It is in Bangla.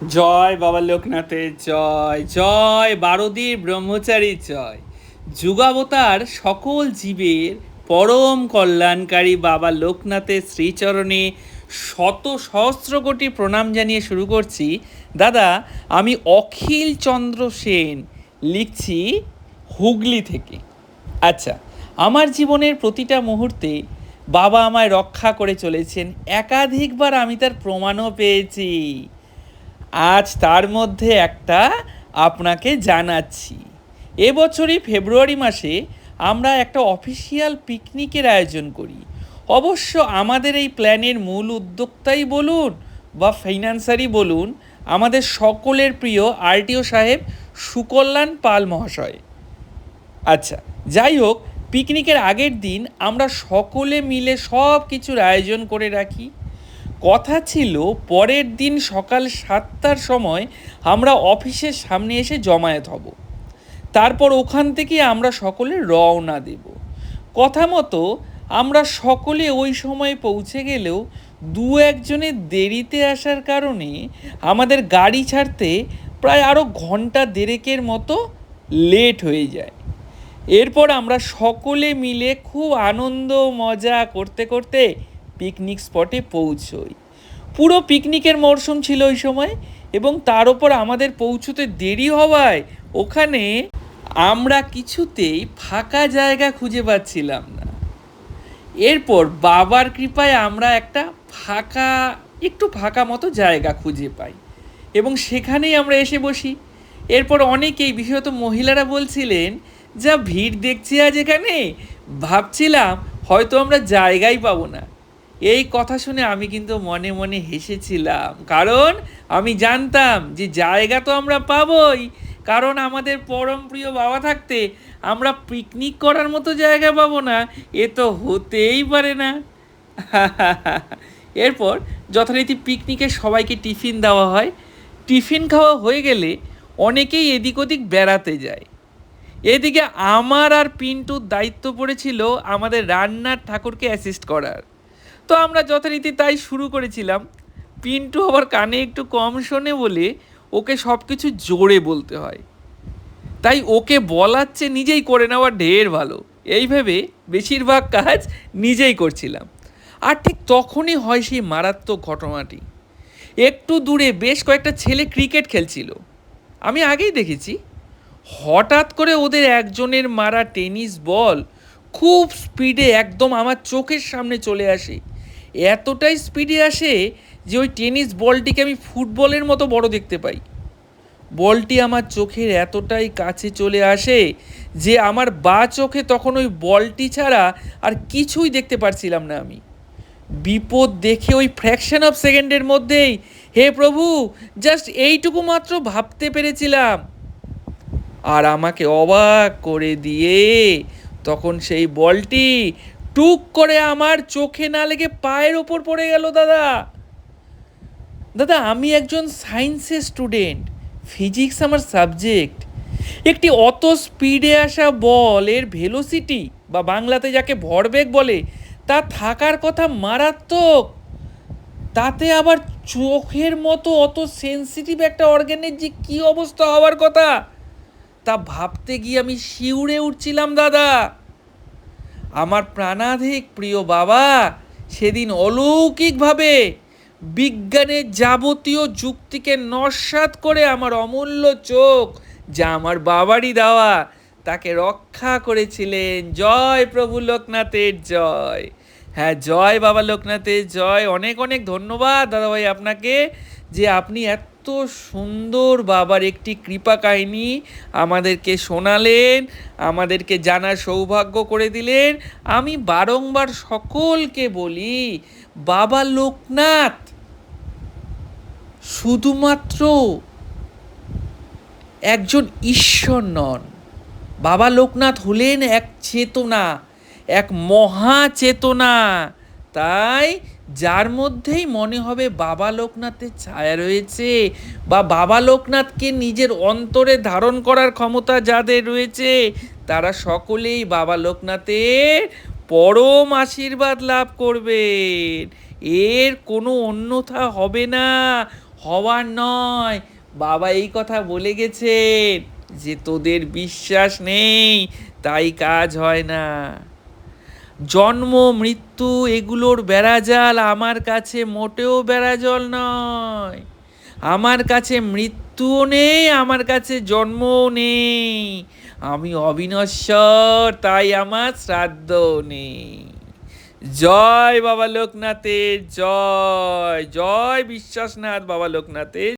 জয় বাবা লোকনাথের জয়, জয় বারদীর ব্রহ্মচারীর জয়। যুগাবতার সকল জীবের পরম কল্যাণকারী বাবা লোকনাথের শ্রীচরণে শত সহস্র কোটি প্রণাম জানিয়ে শুরু করছি। দাদা, আমি অখিল চন্দ্র সেন লিখছি হুগলি থেকে। আচ্ছা, আমার জীবনের প্রতিটা মুহূর্তে বাবা আমায় রক্ষা করে চলেছেন, একাধিকবার আমি তার প্রমাণও পেয়েছি। আজ তার মধ্যে একটা আপনাকে জানাচ্ছি। এবছরই ফেব্রুয়ারি মাসে আমরা একটা অফিসিয়াল পিকনিকের আয়োজন করি। অবশ্য আমাদের এই প্ল্যানের মূল উদ্যোক্তাই বলুন বা ফাইন্যান্সারই বলুন, আমাদের সকলের প্রিয় আরটিও সাহেব সুকল্যাণ পাল মহাশয়। আচ্ছা, যাই হোক, পিকনিকের আগের দিন আমরা সকলে মিলে সব কিছুর আয়োজন করে রাখি। কথা ছিল পরের দিন সকাল 7টার সময় আমরা অফিসের সামনে এসে জমায়েত হব। তারপর ওখান থেকে আমরা সকলে রওনা দেব। কথা মতো আমরা সকলে ওই সময় পৌঁছে গেলেও দু একজনের দেরিতে আসার কারণে আমাদের গাড়ি ছাড়তে প্রায় আরও ঘন্টা দেড়েকের মতো লেট হয়ে যায়। এরপর আমরা সকলে মিলে খুব আনন্দ মজা করতে করতে পিকনিক স্পটে পৌঁছই। পুরো পিকনিকের মরশুম ছিল ওই সময়, এবং তার ওপর আমাদের পৌঁছতে দেরি হওয়ায় ওখানে আমরা কিছুতেই ফাঁকা জায়গা খুঁজে পাচ্ছিলাম না। এরপর বাবার কৃপায় আমরা একটা একটু ফাঁকা মতো জায়গা খুঁজে পাই এবং সেখানেই আমরা এসে বসি। এরপর অনেকেই, বিশেষত মহিলারা বলছিলেন, যা ভিড় দেখছি আজ এখানে, ভাবছিলাম হয়তো আমরা জায়গাই পাবো না। এই কথা শুনে আমি কিন্তু মনে মনে হেসেছিলাম, কারণ আমি জানতাম যে জায়গা তো আমরা পাবোই, কারণ আমাদের পরম প্রিয় বাবা থাকতে আমরা পিকনিক করার মতো জায়গা পাবো না, এ তো হতেই পারে না। এরপর যথারীতি পিকনিকে সবাইকে টিফিন দেওয়া হয়। টিফিন খাওয়া হয়ে গেলে অনেকেই এদিক ওদিক বেড়াতে যায়। এদিকে আমার আর পিন্টুর দায়িত্ব পড়েছিল আমাদের রান্নার ঠাকুরকে অ্যাসিস্ট করার। তো আমরা যথারীতি তাই শুরু করেছিলাম। পিন্টু আবার কানে একটু কম শোনে বলে ওকে সব কিছু জোরে বলতে হয়, তাই ওকে বলার চেয়ে নিজেই করে নেওয়া ঢের ভালো, এই ভেবে বেশিরভাগ কাজ নিজেই করছিলাম। আর ঠিক তখনই হয় সেই মারাত্মক ঘটনাটি। একটু দূরে বেশ কয়েকটা ছেলে ক্রিকেট খেলছিল, আমি আগেই দেখেছি। হঠাৎ করে ওদের একজনের মারা টেনিস বল খুব স্পিডে একদম আমার চোখের সামনে চলে আসে। এতটাই স্পিডে আসে যে ওই টেনিস বলটিকে আমি ফুটবলের মতো বড় দেখতে পাই। বলটি আমার চোখের এতটাই কাছে চলে আসে যে আমার বাঁ চোখে তখন ওই বলটি ছাড়া আর কিছুই দেখতে পারছিলাম না আমি। বিপদ দেখে ওই ফ্র্যাকশন অফ সেকেন্ডের মধ্যেই, হে প্রভু, জাস্ট এইটুকু মাত্র ভাবতে পেরেছিলাম। আর আমাকে অবাক করে দিয়ে তখন সেই বলটি টুক করে আমার চোখে না লেগে পায়ের ওপর পড়ে গেল। দাদা দাদা আমি একজন সায়েন্সের স্টুডেন্ট, ফিজিক্স আমার সাবজেক্ট। একটি অত স্পিডে আসা বল এর ভেলোসিটি বা বাংলাতে যাকে ভরবেগ বলে, তা থাকার কথা মারাত্মক। তাতে আবার চোখের মতো অত সেন্সিটিভ একটা অর্গানের যে কী অবস্থা হওয়ার কথা, তা ভাবতে গিয়ে আমি শিউরে উঠছিলাম। দাদা, আমার প্রাণাধিক প্রিয় বাবা সেদিন অলৌকিকভাবে বিজ্ঞানের যাবতীয় যুক্তিকে নস্যাৎ করে আমার অমূল্য চোখ, যা আমার বাবারই দেওয়া, তাকে রক্ষা করেছিলেন। জয় প্রভু লোকনাথের জয়। হ্যাঁ, জয় বাবা লোকনাথের জয়। অনেক অনেক ধন্যবাদ দাদাভাই আপনাকে, যে আপনি এত সুন্দর বাবার একটি কৃপা কাহিনী আমাদেরকে শোনালেন, আমাদেরকে জানার সৌভাগ্য করে দিলেন। আমি বারংবার সকলকে বলি, বাবা লোকনাথ শুধুমাত্র একজন ঈশ্বর নন, বাবা লোকনাথ হলেন এক চেতনা, এক মহাচেতনা। তাই যার মধ্যেই মনে হবে বাবা লোকনাথের ছায়া রয়েছে, বা বাবা লোকনাথকে নিজের অন্তরে ধারণ করার ক্ষমতা যাদের রয়েছে, তারা সকলেই বাবা লোকনাথের পরম আশীর্বাদ লাভ করবেন। এর কোনো অন্যথা হবে না, হওয়ার নয়। বাবা এই কথা বলে গেছেন যে তোদের বিশ্বাস নেই তাই কাজ হয় না। জন্ম মৃত্যু এগুলোর বেড়াজাল আমার কাছে মোটেও বেড়াজল নয়। আমার কাছে মৃত্যুও নেই, আমার কাছে জন্মও নেই। আমি অবিনশ্বর, তাই আমার শ্রাদ্ধও নেই। জয় বাবা লোকনাথের জয়, জয় বিশ্বাসনাথ বাবা লোকনাথের।